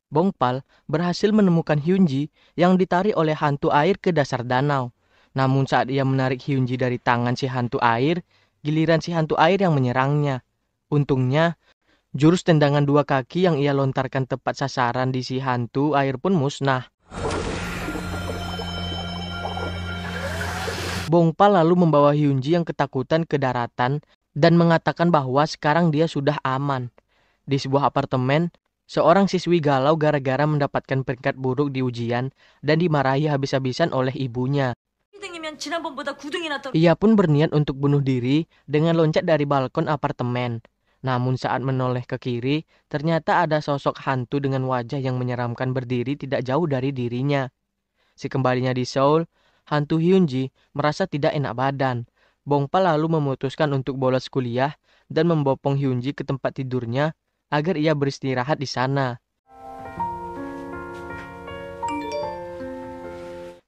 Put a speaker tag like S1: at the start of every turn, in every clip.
S1: Bongpal berhasil menemukan Hyunji yang ditarik oleh hantu air ke dasar danau. Namun saat ia menarik Hyunji dari tangan si hantu air, giliran si hantu air yang menyerangnya. Untungnya, jurus tendangan dua kaki yang ia lontarkan tepat sasaran di si hantu air pun musnah. Bongpal lalu membawa Hyunji yang ketakutan ke daratan dan mengatakan bahwa sekarang dia sudah aman. Di sebuah apartemen, seorang siswi galau gara-gara mendapatkan peringkat buruk di ujian dan dimarahi habis-habisan oleh ibunya. Ia pun berniat untuk bunuh diri dengan loncat dari balkon apartemen. Namun saat menoleh ke kiri, ternyata ada sosok hantu dengan wajah yang menyeramkan berdiri tidak jauh dari dirinya. Sekembalinya di Seoul, hantu Hyunji merasa tidak enak badan. Bongpal lalu memutuskan untuk bolos kuliah dan membopong Hyunji ke tempat tidurnya agar ia beristirahat di sana.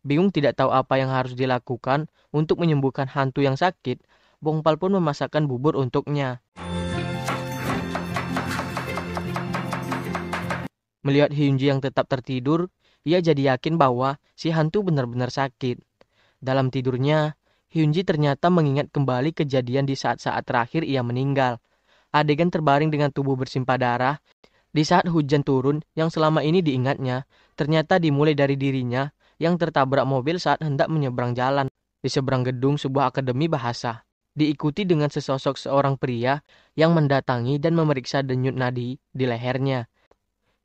S1: Bingung tidak tahu apa yang harus dilakukan untuk menyembuhkan hantu yang sakit, Bongpal pun memasakkan bubur untuknya. Melihat Hyunji yang tetap tertidur, ia jadi yakin bahwa si hantu benar-benar sakit. Dalam tidurnya, Hyunji ternyata mengingat kembali kejadian di saat-saat terakhir ia meninggal. Adegan terbaring dengan tubuh bersimpah darah di saat hujan turun yang selama ini diingatnya, ternyata dimulai dari dirinya yang tertabrak mobil saat hendak menyeberang jalan di seberang gedung sebuah akademi bahasa. Diikuti dengan sesosok seorang pria yang mendatangi dan memeriksa denyut nadi di lehernya.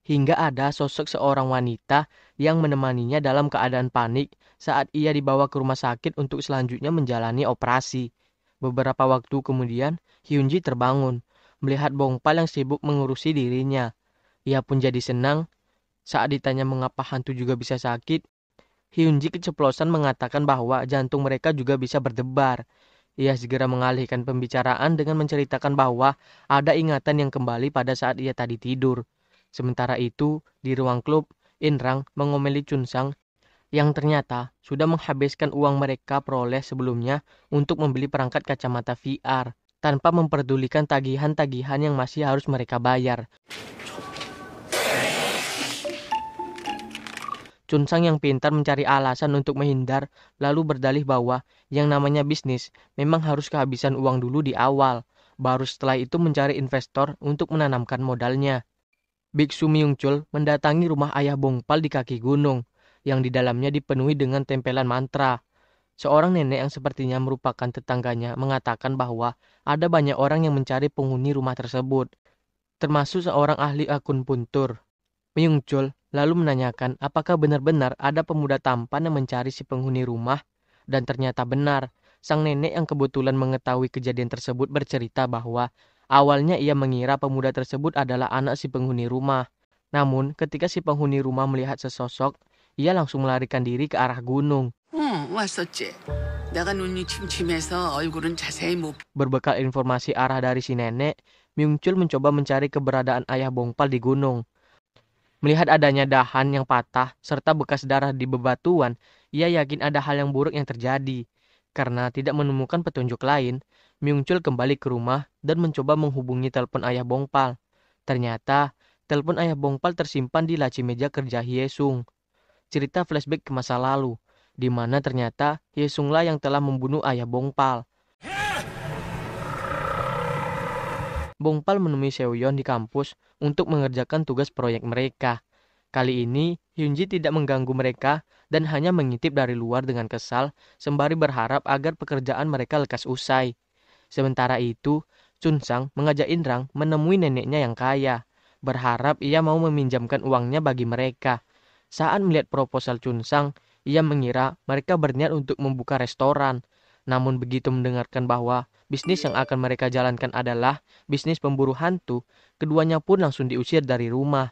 S1: Hingga ada sosok seorang wanita yang menemaninya dalam keadaan panik saat ia dibawa ke rumah sakit untuk selanjutnya menjalani operasi. Beberapa waktu kemudian, Hyunji terbangun, melihat Bongpal yang sibuk mengurusi dirinya. Ia pun jadi senang. Saat ditanya mengapa hantu juga bisa sakit, Hyunji keceplosan mengatakan bahwa jantung mereka juga bisa berdebar. Ia segera mengalihkan pembicaraan dengan menceritakan bahwa ada ingatan yang kembali pada saat ia tadi tidur. Sementara itu, di ruang klub, Inrang mengomeli Chunsang yang ternyata sudah menghabiskan uang mereka peroleh sebelumnya untuk membeli perangkat kacamata VR, tanpa memperdulikan tagihan-tagihan yang masih harus mereka bayar. Chunsang yang pintar mencari alasan untuk menghindar, lalu berdalih bahwa yang namanya bisnis memang harus kehabisan uang dulu di awal, baru setelah itu mencari investor untuk menanamkan modalnya. Biksu Myungchul mendatangi rumah ayah Bongpal di kaki gunung, yang di dalamnya dipenuhi dengan tempelan mantra. Seorang nenek yang sepertinya merupakan tetangganya mengatakan bahwa ada banyak orang yang mencari penghuni rumah tersebut, termasuk seorang ahli akun puntur. Myungchul lalu menanyakan apakah benar-benar ada pemuda tampan yang mencari si penghuni rumah, dan ternyata benar. Sang nenek yang kebetulan mengetahui kejadian tersebut bercerita bahwa awalnya ia mengira pemuda tersebut adalah anak si penghuni rumah. Namun, ketika si penghuni rumah melihat sesosok, ia langsung melarikan diri ke arah gunung.
S2: 왔었지. 내가 눈이 침침해서 얼굴은 자세히 못.
S1: Berbekal informasi arah dari si nenek, Myungchul mencoba mencari keberadaan ayah Bongpal di gunung. Melihat adanya dahan yang patah serta bekas darah di bebatuan, ia yakin ada hal yang buruk yang terjadi. Karena tidak menemukan petunjuk lain, Myungchul kembali ke rumah dan mencoba menghubungi telepon ayah Bongpal. Ternyata, telepon ayah Bongpal tersimpan di laci meja kerja Hyesung. Cerita flashback ke masa lalu, di mana ternyata Hyesunglah yang telah membunuh ayah Bongpal. Bongpal menemui Seoyeon di kampus untuk mengerjakan tugas proyek mereka. Kali ini, Hyunji tidak mengganggu mereka dan hanya mengintip dari luar dengan kesal, sembari berharap agar pekerjaan mereka lekas usai. Sementara itu, Chunsang mengajak Inrang menemui neneknya yang kaya, berharap ia mau meminjamkan uangnya bagi mereka. Saat melihat proposal Chunsang, ia mengira mereka berniat untuk membuka restoran. Namun begitu mendengarkan bahwa bisnis yang akan mereka jalankan adalah bisnis pemburu hantu, keduanya pun langsung diusir dari rumah.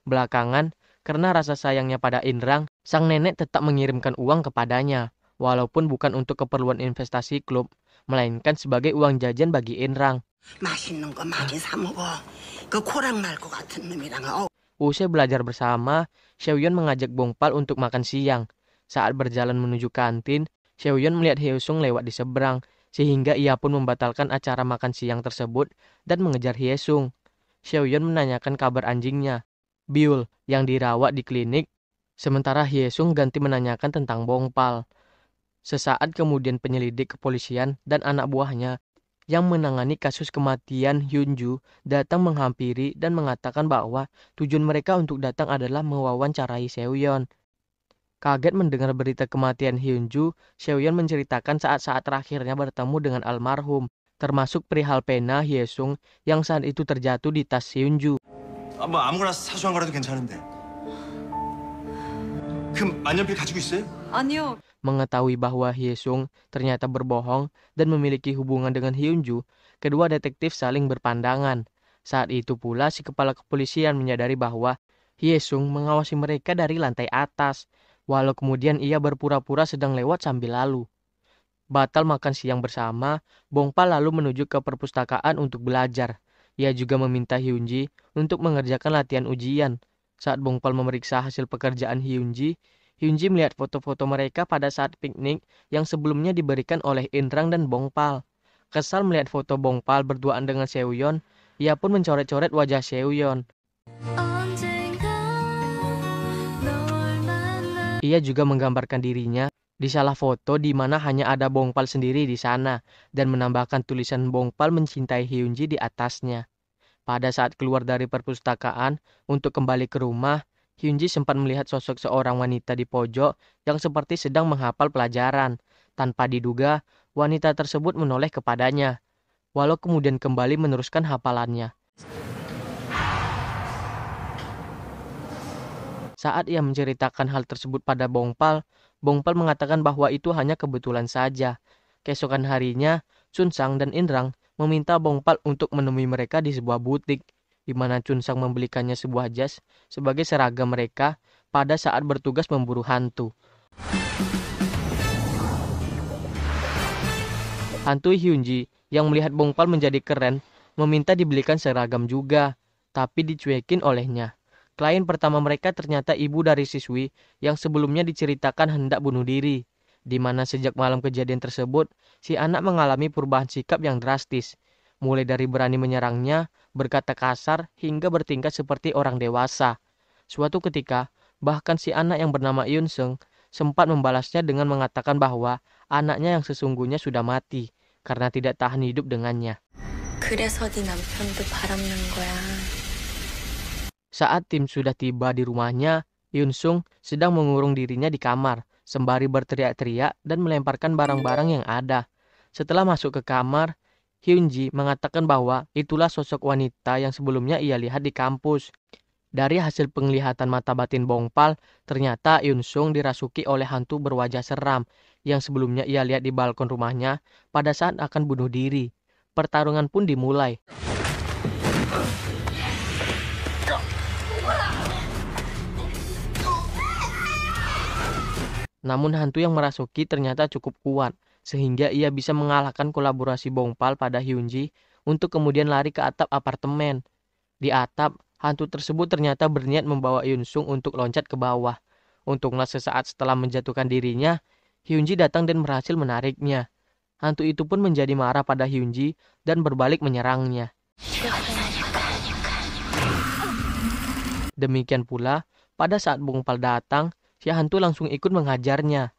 S1: Belakangan, karena rasa sayangnya pada Inrang, sang nenek tetap mengirimkan uang kepadanya, walaupun bukan untuk keperluan investasi klub, melainkan sebagai uang jajan bagi Inrang.
S2: 맛있는 거 많이 사 먹어. 그 코랑 말 것 같은 놈이랑.
S1: Usai belajar bersama, Seoyeon mengajak Bongpal untuk makan siang. Saat berjalan menuju kantin, Seoyeon melihat Hyesung lewat di seberang. sehingga ia pun membatalkan acara makan siang tersebut dan mengejar Hye-sung. Seo-yeon menanyakan kabar anjingnya, Byul, yang dirawat di klinik, sementara Hye-sung ganti menanyakan tentang Bongpal. Sesaat kemudian penyelidik kepolisian dan anak buahnya yang menangani kasus kematian Hyunju datang menghampiri dan mengatakan bahwa tujuan mereka untuk datang adalah mewawancarai Seo-yeon. Kaget mendengar berita kematian Hyunju, Seo-yeon menceritakan saat-saat terakhirnya bertemu dengan almarhum, termasuk perihal pena Hye-sung yang saat itu terjatuh di tas Hyunju.
S3: 뭐 아무거나 사소한 거라도 괜찮은데. 그 만년필 가지고 있어요?
S4: 아니요.
S1: Mengetahui bahwa Hye-sung ternyata berbohong dan memiliki hubungan dengan Hyunju, kedua detektif saling berpandangan. Saat itu pula si kepala kepolisian menyadari bahwa Hye-sung mengawasi mereka dari lantai atas, walau kemudian ia berpura-pura sedang lewat sambil lalu. Batal makan siang bersama, Bongpal lalu menuju ke perpustakaan untuk belajar. Ia juga meminta Hyunji untuk mengerjakan latihan ujian. Saat Bongpal memeriksa hasil pekerjaan Hyunji melihat foto-foto mereka pada saat piknik yang sebelumnya diberikan oleh Inrang dan Bongpal. Kesal melihat foto Bongpal berduaan dengan Seo-yeon, ia pun mencoret-coret wajah Seo-yeon. Ia juga menggambarkan dirinya di salah foto di mana hanya ada Bongpal sendiri di sana dan menambahkan tulisan Bongpal mencintai Hyunji di atasnya. Pada saat keluar dari perpustakaan untuk kembali ke rumah, Hyunji sempat melihat sosok seorang wanita di pojok yang seperti sedang menghafal pelajaran. Tanpa diduga, wanita tersebut menoleh kepadanya, walau kemudian kembali meneruskan hafalannya. Saat ia menceritakan hal tersebut pada Bongpal, Bongpal mengatakan bahwa itu hanya kebetulan saja. Keesokan harinya, Chunsang dan Inrang meminta Bongpal untuk menemui mereka di sebuah butik, di mana Chunsang membelikannya sebuah jas sebagai seragam mereka pada saat bertugas memburu hantu. Hantu Hyunji yang melihat Bongpal menjadi keren meminta dibelikan seragam juga, tapi dicuekin olehnya. Klien pertama mereka ternyata ibu dari siswi yang sebelumnya diceritakan hendak bunuh diri, di mana sejak malam kejadian tersebut, si anak mengalami perubahan sikap yang drastis, mulai dari berani menyerangnya, berkata kasar, hingga bertingkah seperti orang dewasa. Suatu ketika, bahkan si anak yang bernama Yun-seung sempat membalasnya dengan mengatakan bahwa anaknya yang sesungguhnya sudah mati, karena tidak tahan hidup dengannya.
S4: 그래서 네 남편도 바람난 거야.
S1: Saat tim sudah tiba di rumahnya, Yun-seung sedang mengurung dirinya di kamar, sembari berteriak-teriak dan melemparkan barang-barang yang ada. Setelah masuk ke kamar, Hyunji mengatakan bahwa itulah sosok wanita yang sebelumnya ia lihat di kampus. Dari hasil penglihatan mata batin Bongpal, ternyata Yun-seung dirasuki oleh hantu berwajah seram yang sebelumnya ia lihat di balkon rumahnya pada saat akan bunuh diri. Pertarungan pun dimulai. Namun hantu yang merasuki ternyata cukup kuat, sehingga ia bisa mengalahkan kolaborasi Bongpal pada Hyunji untuk kemudian lari ke atap apartemen. Di atap, hantu tersebut ternyata berniat membawa Yun-seung untuk loncat ke bawah. Untunglah sesaat setelah menjatuhkan dirinya, Hyunji datang dan berhasil menariknya. Hantu itu pun menjadi marah pada Hyunji dan berbalik menyerangnya. Demikian pula, pada saat Bongpal datang, si hantu langsung ikut menghajarnya.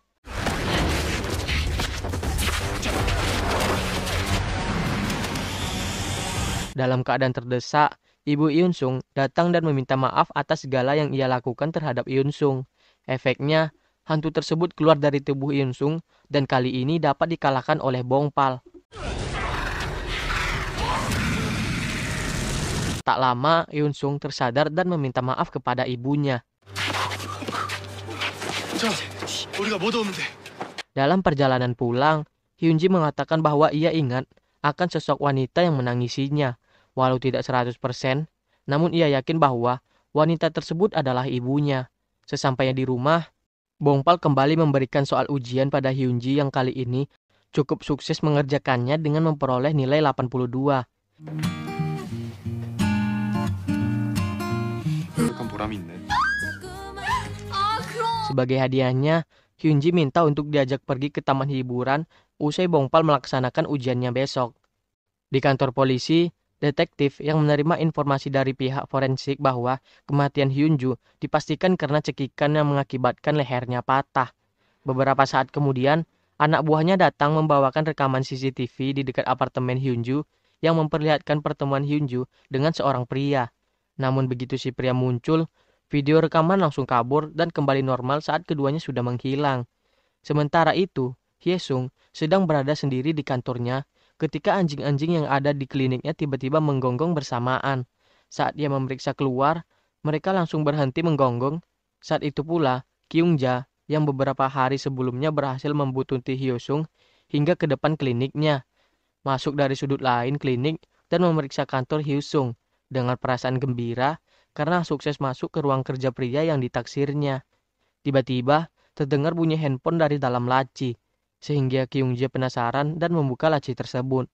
S1: Dalam keadaan terdesak, Ibu Yun-seung datang dan meminta maaf atas segala yang ia lakukan terhadap Yun-seung. Efeknya, hantu tersebut keluar dari tubuh Yun-seung dan kali ini dapat dikalahkan oleh Bongpal. Tak lama, Yun-seung tersadar dan meminta maaf kepada ibunya. Dalam perjalanan pulang, Hyunji mengatakan bahwa ia ingat akan sosok wanita yang menangisinya. Walau tidak 100%, namun ia yakin bahwa wanita tersebut adalah ibunya. Sesampainya di rumah, Bongpal kembali memberikan soal ujian pada Hyunji yang kali ini cukup sukses mengerjakannya dengan memperoleh nilai 82. Sebagai hadiahnya, Hyunji minta untuk diajak pergi ke taman hiburan usai Bongpal melaksanakan ujiannya besok. Di kantor polisi, detektif yang menerima informasi dari pihak forensik bahwa kematian Hyunju dipastikan karena cekikan yang mengakibatkan lehernya patah. Beberapa saat kemudian, anak buahnya datang membawakan rekaman CCTV di dekat apartemen Hyunju yang memperlihatkan pertemuan Hyunju dengan seorang pria. Namun begitu si pria muncul, video rekaman langsung kabur dan kembali normal saat keduanya sudah menghilang. Sementara itu, Hyesung sedang berada sendiri di kantornya ketika anjing-anjing yang ada di kliniknya tiba-tiba menggonggong bersamaan. Saat dia memeriksa keluar, mereka langsung berhenti menggonggong. Saat itu pula, Kyungja yang beberapa hari sebelumnya berhasil membuntuti Hyesung hingga ke depan kliniknya, masuk dari sudut lain klinik dan memeriksa kantor Hyesung dengan perasaan gembira karena sukses masuk ke ruang kerja pria yang ditaksirnya. Tiba-tiba, terdengar bunyi handphone dari dalam laci, sehingga Kyungja penasaran dan membuka laci tersebut.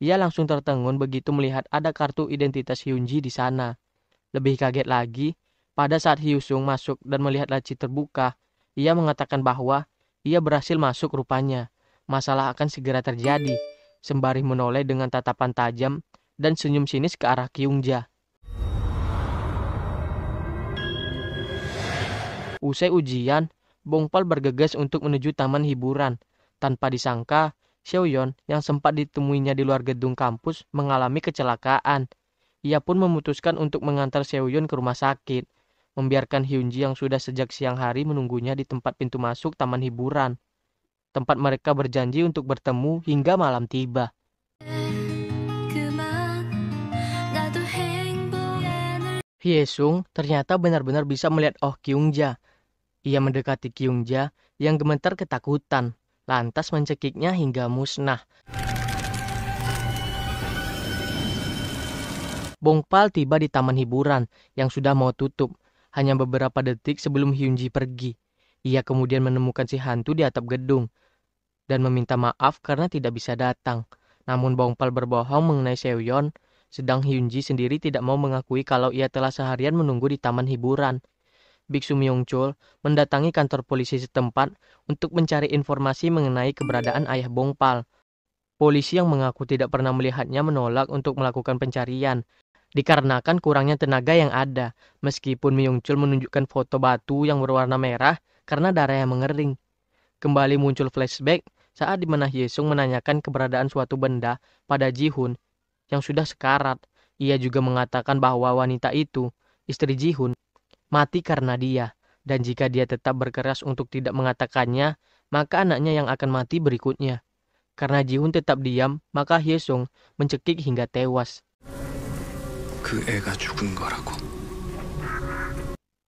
S1: Ia langsung tertegun begitu melihat ada kartu identitas Hyunji di sana. Lebih kaget lagi, pada saat Hyesung masuk dan melihat laci terbuka, ia mengatakan bahwa ia berhasil masuk rupanya. Masalah akan segera terjadi, sembari menoleh dengan tatapan tajam dan senyum sinis ke arah Kyungja. Usai ujian, Bongpal bergegas untuk menuju taman hiburan. Tanpa disangka, Seoyeon yang sempat ditemuinya di luar gedung kampus mengalami kecelakaan. Ia pun memutuskan untuk mengantar Seoyeon ke rumah sakit, membiarkan Hyunji yang sudah sejak siang hari menunggunya di tempat pintu masuk taman hiburan. Tempat mereka berjanji untuk bertemu hingga malam tiba. Hyesung ternyata benar-benar bisa melihat Oh Kyungja. Ia mendekati Kyungja yang gemetar ketakutan, lantas mencekiknya hingga musnah. Bongpal tiba di taman hiburan yang sudah mau tutup, hanya beberapa detik sebelum Hyunji pergi. Ia kemudian menemukan si hantu di atap gedung dan meminta maaf karena tidak bisa datang. Namun Bongpal berbohong mengenai Seoyeon, sedang Hyunji sendiri tidak mau mengakui kalau ia telah seharian menunggu di taman hiburan. Biksu Myungchul mendatangi kantor polisi setempat untuk mencari informasi mengenai keberadaan ayah Bongpal. Polisi yang mengaku tidak pernah melihatnya menolak untuk melakukan pencarian, dikarenakan kurangnya tenaga yang ada, meskipun Myungchul menunjukkan foto batu yang berwarna merah karena darah yang mengering. Kembali muncul flashback saat di mana Hyesung menanyakan keberadaan suatu benda pada Ji-hun yang sudah sekarat. Ia juga mengatakan bahwa wanita itu, istri Ji-hun, mati karena dia, dan jika dia tetap berkeras untuk tidak mengatakannya, maka anaknya yang akan mati berikutnya. Karena Ji-hun tetap diam, maka Hyesung mencekik hingga tewas.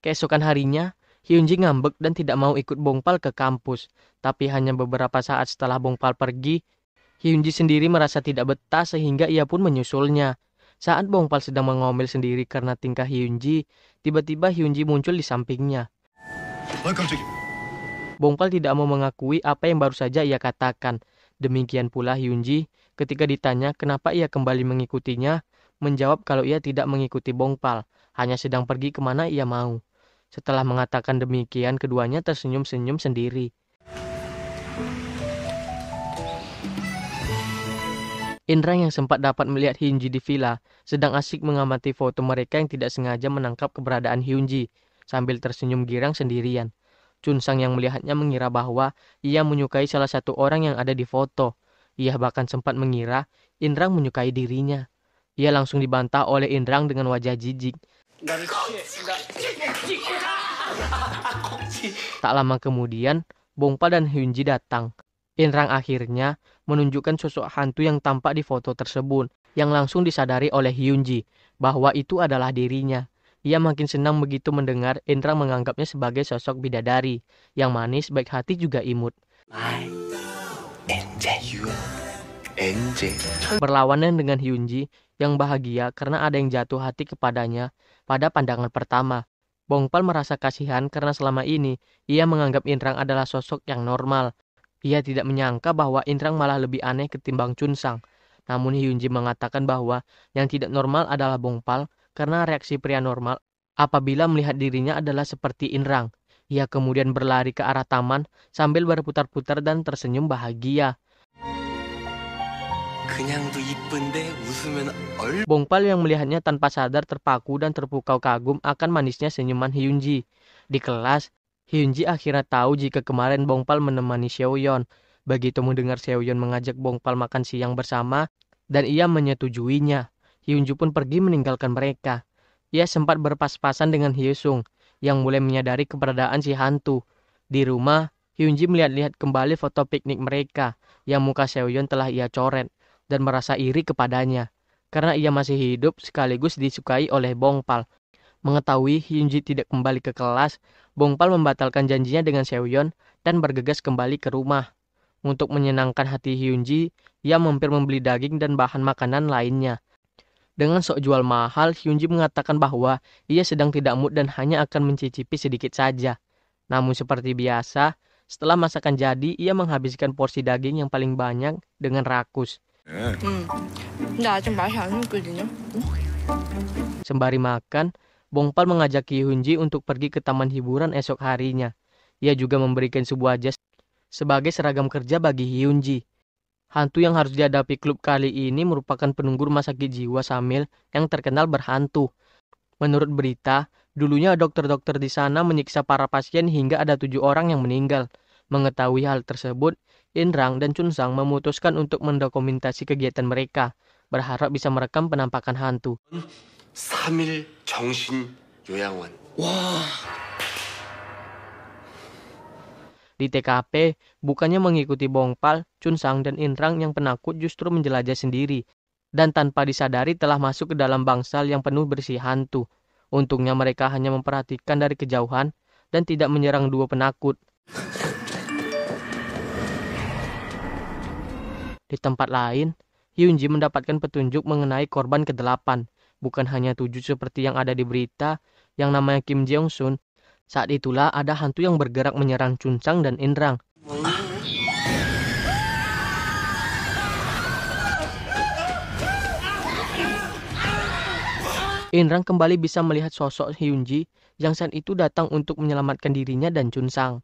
S1: Keesokan harinya, Hyunji ngambek dan tidak mau ikut Bongpal ke kampus, tapi hanya beberapa saat setelah Bongpal pergi, Hyunji sendiri merasa tidak betah sehingga ia pun menyusulnya. Saat Bongpal sedang mengomel sendiri karena tingkah Hyunji, tiba-tiba Hyunji muncul di sampingnya. Bongpal tidak mau mengakui apa yang baru saja ia katakan. Demikian pula Hyunji ketika ditanya kenapa ia kembali mengikutinya, menjawab kalau ia tidak mengikuti Bongpal, hanya sedang pergi kemana ia mau. Setelah mengatakan demikian, keduanya tersenyum-senyum sendiri. Indra yang sempat dapat melihat Hyunji di villa sedang asik mengamati foto mereka yang tidak sengaja menangkap keberadaan Hyunji sambil tersenyum girang sendirian. Chunsang yang melihatnya mengira bahwa ia menyukai salah satu orang yang ada di foto. Ia bahkan sempat mengira Indrang menyukai dirinya. Ia langsung dibantah oleh Indrang dengan wajah jijik. Tak lama kemudian, Bongpal dan Hyunji datang. Indrang akhirnya menunjukkan sosok hantu yang tampak di foto tersebut, yang langsung disadari oleh Hyunji bahwa itu adalah dirinya. Ia makin senang begitu mendengar Indrang menganggapnya sebagai sosok bidadari, yang manis, baik hati juga imut. Berlawanan dengan Hyunji yang bahagia karena ada yang jatuh hati kepadanya pada pandangan pertama. Bongpal merasa kasihan karena selama ini ia menganggap Indrang adalah sosok yang normal. Ia tidak menyangka bahwa Indrang malah lebih aneh ketimbang Chunsang. Namun Hyunji mengatakan bahwa yang tidak normal adalah Bongpal karena reaksi pria normal apabila melihat dirinya adalah seperti Indrang. Ia kemudian berlari ke arah taman sambil berputar-putar dan tersenyum bahagia.
S5: 그냥도 이쁜데 웃으면
S1: Bongpal yang melihatnya tanpa sadar terpaku dan terpukau kagum akan manisnya senyuman Hyunji. Di kelas, Hyunji akhirnya tahu jika kemarin Bongpal menemani Seoyeon. Begitu mendengar Seoyeon mengajak Bongpal makan siang bersama dan ia menyetujuinya, Hyunji pun pergi meninggalkan mereka. Ia sempat berpas-pasan dengan Hyesung yang mulai menyadari keberadaan si hantu. Di rumah, Hyunji melihat-lihat kembali foto piknik mereka yang muka Seoyeon telah ia coret dan merasa iri kepadanya karena ia masih hidup sekaligus disukai oleh Bongpal. Mengetahui Hyunji tidak kembali ke kelas, Bongpal membatalkan janjinya dengan Seoyeon dan bergegas kembali ke rumah. Untuk menyenangkan hati Hyunji, ia mampir membeli daging dan bahan makanan lainnya. Dengan sok jual mahal, Hyunji mengatakan bahwa ia sedang tidak mood dan hanya akan mencicipi sedikit saja. Namun seperti biasa, setelah masakan jadi, ia menghabiskan porsi daging yang paling banyak dengan rakus.
S4: 근데 아직 맛이 안 느껴지냐?
S1: Sembari makan, Bongpal mengajak Hyunji untuk pergi ke taman hiburan esok harinya. Ia juga memberikan sebuah jas sebagai seragam kerja bagi Hyunji. Hantu yang harus dihadapi klub kali ini merupakan penunggu rumah sakit jiwa Samil yang terkenal berhantu. Menurut berita, dulunya dokter-dokter di sana menyiksa para pasien hingga ada 7 orang yang meninggal. Mengetahui hal tersebut, Inrang dan Chunsang memutuskan untuk mendokumentasi kegiatan mereka, berharap bisa merekam penampakan hantu.
S5: 3일 정신 요양원.
S1: Di TKP, bukannya mengikuti Bongpal, Chunsang dan Inrang yang penakut justru menjelajah sendiri, dan tanpa disadari telah masuk ke dalam bangsal yang penuh bersih hantu. Untungnya mereka hanya memperhatikan dari kejauhan dan tidak menyerang dua penakut. Di tempat lain, Hyunji mendapatkan petunjuk mengenai korban ke-8, bukan hanya 7 seperti yang ada di berita, yang namanya Kim Jeong-sun. Saat itulah ada hantu yang bergerak menyerang Chunsang dan Inrang. Inrang kembali bisa melihat sosok Hyunji yang saat itu datang untuk menyelamatkan dirinya dan Chunsang.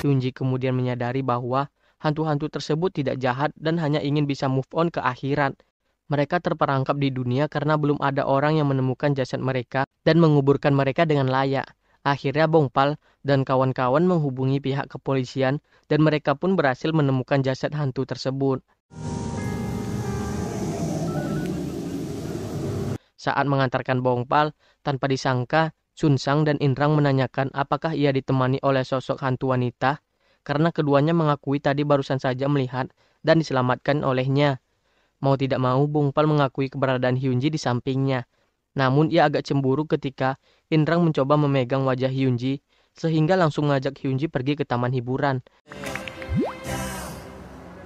S1: Hyunji kemudian menyadari bahwa hantu-hantu tersebut tidak jahat dan hanya ingin bisa move on ke akhirat. Mereka terperangkap di dunia karena belum ada orang yang menemukan jasad mereka dan menguburkan mereka dengan layak. Akhirnya Bongpal dan kawan-kawan menghubungi pihak kepolisian dan mereka pun berhasil menemukan jasad hantu tersebut. Saat mengantarkan Bongpal, tanpa disangka, Chunsang dan Inrang menanyakan apakah ia ditemani oleh sosok hantu wanita, karena keduanya mengakui tadi barusan saja melihat dan diselamatkan olehnya. Mau tidak mau, Bongpal mengakui keberadaan Hyunji di sampingnya. Namun ia agak cemburu ketika Inrang mencoba memegang wajah Hyunji, sehingga langsung mengajak Hyunji pergi ke taman hiburan.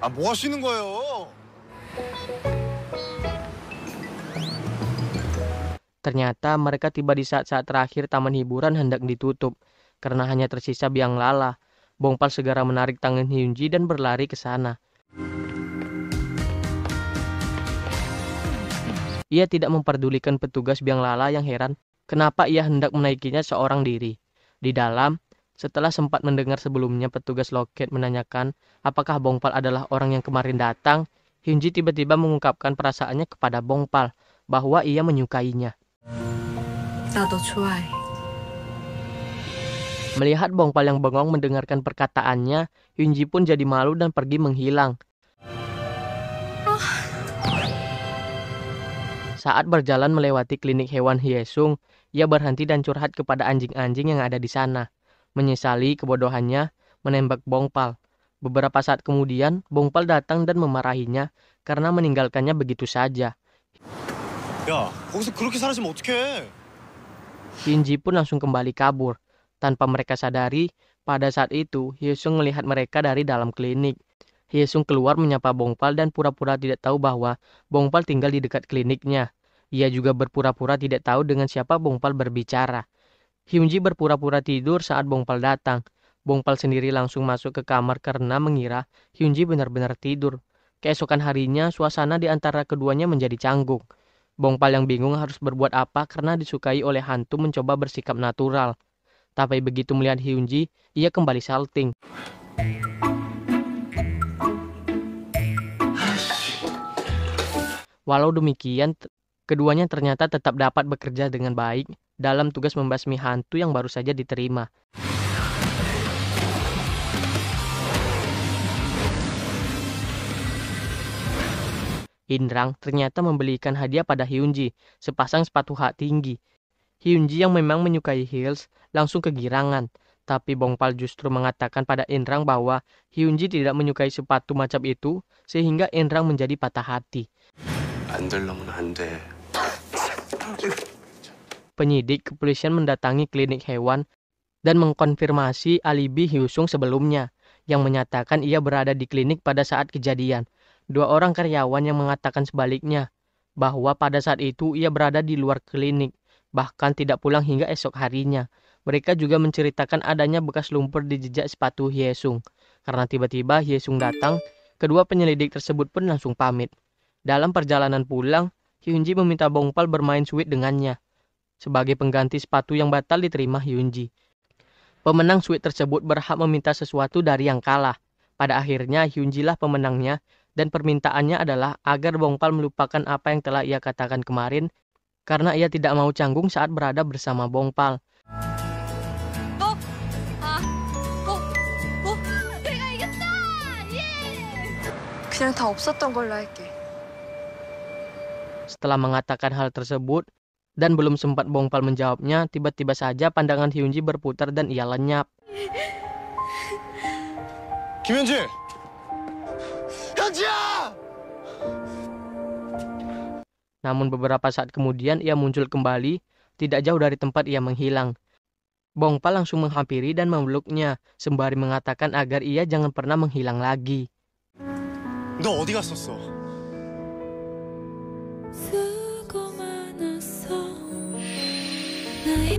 S3: 뭐 하시는 거예요?
S1: Ternyata mereka tiba di saat-saat terakhir taman hiburan hendak ditutup, karena hanya tersisa biang lala. Bongpal segera menarik tangan Hyunji dan berlari ke sana. Ia tidak memperdulikan petugas biang lala yang heran kenapa ia hendak menaikinya seorang diri. Di dalam, setelah sempat mendengar sebelumnya petugas loket menanyakan apakah Bongpal adalah orang yang kemarin datang, Hyunji tiba-tiba mengungkapkan perasaannya kepada Bongpal bahwa ia menyukainya.
S4: 나도 좋아해.
S1: Melihat Bongpal yang bengong mendengarkan perkataannya, Hyunji pun jadi malu dan pergi menghilang. Saat berjalan melewati klinik hewan Hyesung, ia berhenti dan curhat kepada anjing-anjing yang ada di sana. Menyesali kebodohannya, menembak Bongpal. Beberapa saat kemudian, Bongpal datang dan memarahinya karena meninggalkannya begitu saja.
S3: 야, 거기서 그렇게 사라지면 어떡해?
S1: Hyunji pun langsung kembali kabur. Tanpa mereka sadari, pada saat itu Hyesung melihat mereka dari dalam klinik. Hyesung keluar menyapa Bongpal dan pura-pura tidak tahu bahwa Bongpal tinggal di dekat kliniknya. Ia juga berpura-pura tidak tahu dengan siapa Bongpal berbicara. Hyunji berpura-pura tidur saat Bongpal datang. Bongpal sendiri langsung masuk ke kamar karena mengira Hyunji benar-benar tidur. Keesokan harinya, suasana di antara keduanya menjadi canggung. Bongpal yang bingung harus berbuat apa karena disukai oleh hantu mencoba bersikap natural. Tapi begitu melihat Hyunji, ia kembali salting. Walau demikian, keduanya ternyata tetap dapat bekerja dengan baik dalam tugas membasmi hantu yang baru saja diterima. Indrang ternyata membelikan hadiah pada Hyunji, sepasang sepatu hak tinggi. Hyunji yang memang menyukai heels langsung kegirangan, tapi Bongpal justru mengatakan pada Indrang bahwa Hyunji tidak menyukai sepatu macam itu, sehingga Indrang menjadi patah hati.
S5: 안 들러면 안 돼.
S1: Penyidik kepolisian mendatangi klinik hewan dan mengkonfirmasi alibi Hyusung sebelumnya, yang menyatakan ia berada di klinik pada saat kejadian. Dua orang karyawan yang mengatakan sebaliknya, bahwa pada saat itu ia berada di luar klinik, bahkan tidak pulang hingga esok harinya. Mereka juga menceritakan adanya bekas lumpur di jejak sepatu Hyesung. Karena tiba-tiba Hyesung datang, kedua penyelidik tersebut pun langsung pamit. Dalam perjalanan pulang, Hyunji meminta Bongpal bermain suit dengannya, sebagai pengganti sepatu yang batal diterima Hyunji. Pemenang suit tersebut berhak meminta sesuatu dari yang kalah. Pada akhirnya Hyunji lah pemenangnya, dan permintaannya adalah agar Bongpal melupakan apa yang telah ia katakan kemarin, karena ia tidak mau canggung saat berada bersama Bongpal.
S4: 내가 이겼다! 예! 그냥 다 없었던 걸로 할게.
S1: Setelah mengatakan hal tersebut, dan belum sempat Bongpal menjawabnya, tiba-tiba saja pandangan Hyunji berputar dan ia lenyap.
S3: 김현지! 현지야!
S1: Namun beberapa saat kemudian ia muncul kembali, tidak jauh dari tempat ia menghilang. Bongpal langsung menghampiri dan memeluknya, sembari mengatakan agar ia jangan pernah menghilang lagi.
S3: 너 어디 갔었어?
S6: 쓰고 많았어 나의